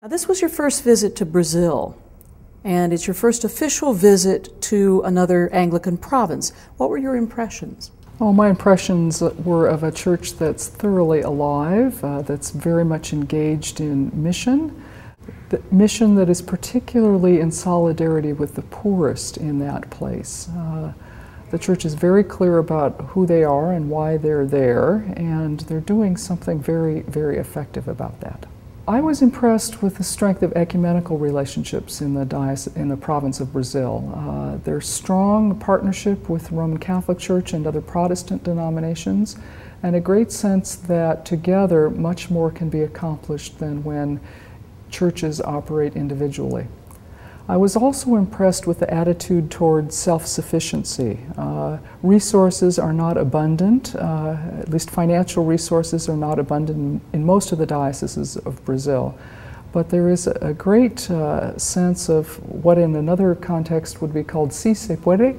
Now, this was your first visit to Brazil, and it's your first official visit to another Anglican province. What were your impressions? Oh, my impressions were of a church that's thoroughly alive, that's very much engaged in mission, the mission that is particularly in solidarity with the poorest in that place. The church is very clear about who they are and why they're there, and they're doing something very, very effective about that. I was impressed with the strength of ecumenical relationships in the province of Brazil. Their strong partnership with the Roman Catholic Church and other Protestant denominations, and a great sense that together much more can be accomplished than when churches operate individually. I was also impressed with the attitude toward self-sufficiency. Resources are not abundant, at least financial resources are not abundant in most of the dioceses of Brazil. But there is a great sense of what in another context would be called si se puede.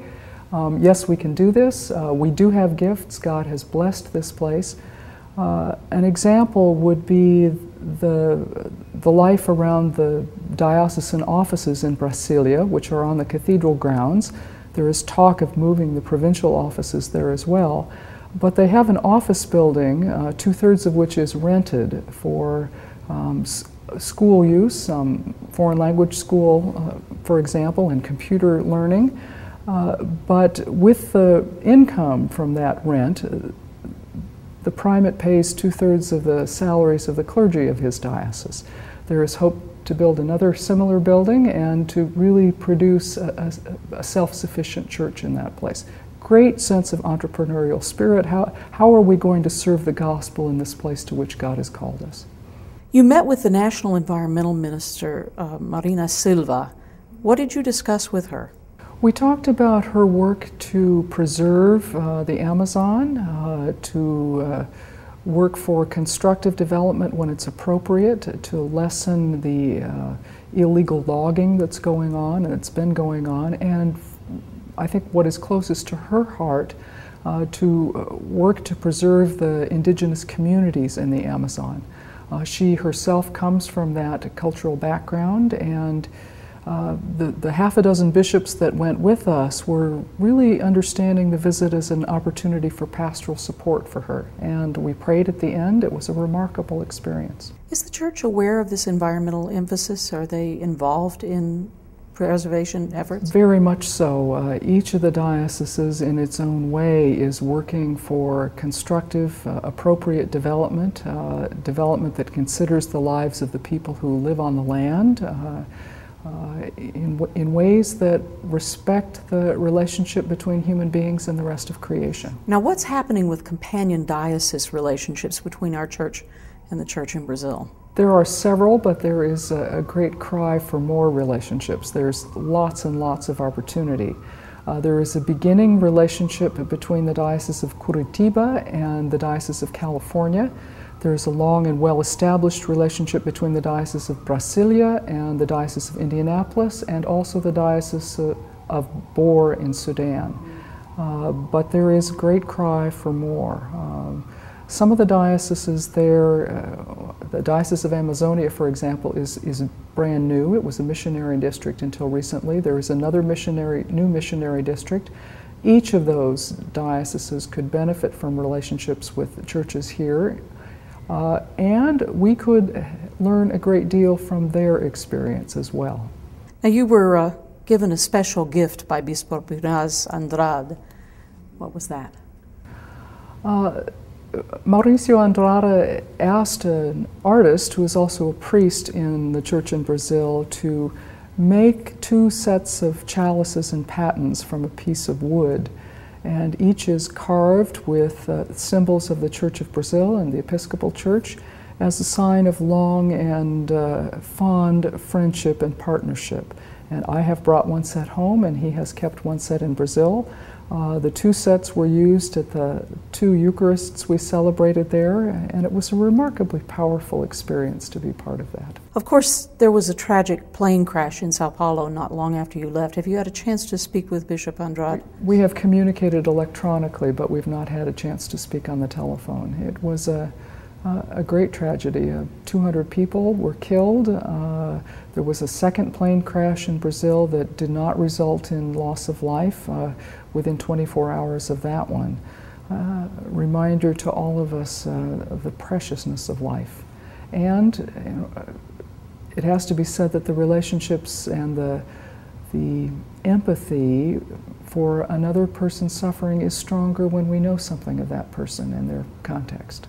Yes, we can do this. We do have gifts. God has blessed this place. An example would be the life around the diocesan offices in Brasilia, which are on the cathedral grounds. There is talk of moving the provincial offices there as well. But they have an office building, 2/3 of which is rented for school use, foreign language school, for example, and computer learning. But with the income from that rent, the primate pays 2/3 of the salaries of the clergy of his diocese. There is hope to build another similar building and to really produce a self-sufficient church in that place. Great sense of entrepreneurial spirit. How are we going to serve the gospel in this place to which God has called us? You met with the National Environmental Minister, Marina Silva. What did you discuss with her? We talked about her work to preserve the Amazon, to work for constructive development when it's appropriate, to lessen the illegal logging that's going on and it's been going on, and I think what is closest to her heart, to work to preserve the indigenous communities in the Amazon. She herself comes from that cultural background, and the half a dozen bishops that went with us were really understanding the visit as an opportunity for pastoral support for her. And we prayed at the end. It was a remarkable experience. Is the church aware of this environmental emphasis? Are they involved in preservation efforts? Very much so. Each of the dioceses in its own way is working for constructive, appropriate development, development that considers the lives of the people who live on the land, in ways that respect the relationship between human beings and the rest of creation. Now, what's happening with companion diocese relationships between our church and the church in Brazil? There are several, but there is a great cry for more relationships. There's lots and lots of opportunity. There is a beginning relationship between the Diocese of Curitiba and the Diocese of California. There's a long and well-established relationship between the Diocese of Brasilia and the Diocese of Indianapolis, and also the Diocese of Bor in Sudan. But there is a great cry for more. Some of the dioceses there, the Diocese of Amazonia, for example, is brand new. It was a missionary district until recently. There is another new missionary district. Each of those dioceses could benefit from relationships with the churches here. And we could learn a great deal from their experience as well. Now, you were given a special gift by Bispo Piraz Andrade. What was that? Mauricio Andrade asked an artist, who is also a priest in the church in Brazil, to make 2 sets of chalices and patens from a piece of wood. And each is carved with symbols of the Church of Brazil and the Episcopal Church as a sign of long and fond friendship and partnership. And I have brought one set home, and he has kept one set in Brazil. The 2 sets were used at the 2 Eucharists we celebrated there, and it was a remarkably powerful experience to be part of that. Of course, there was a tragic plane crash in Sao Paulo not long after you left. Have you had a chance to speak with Bishop Andrade? We have communicated electronically, but we've not had a chance to speak on the telephone. It was a A great tragedy. 200 people were killed. There was a second plane crash in Brazil that did not result in loss of life within 24 hours of that one. Reminder to all of us of the preciousness of life. And it has to be said that the relationships and the empathy for another person's suffering is stronger when we know something of that person and their context.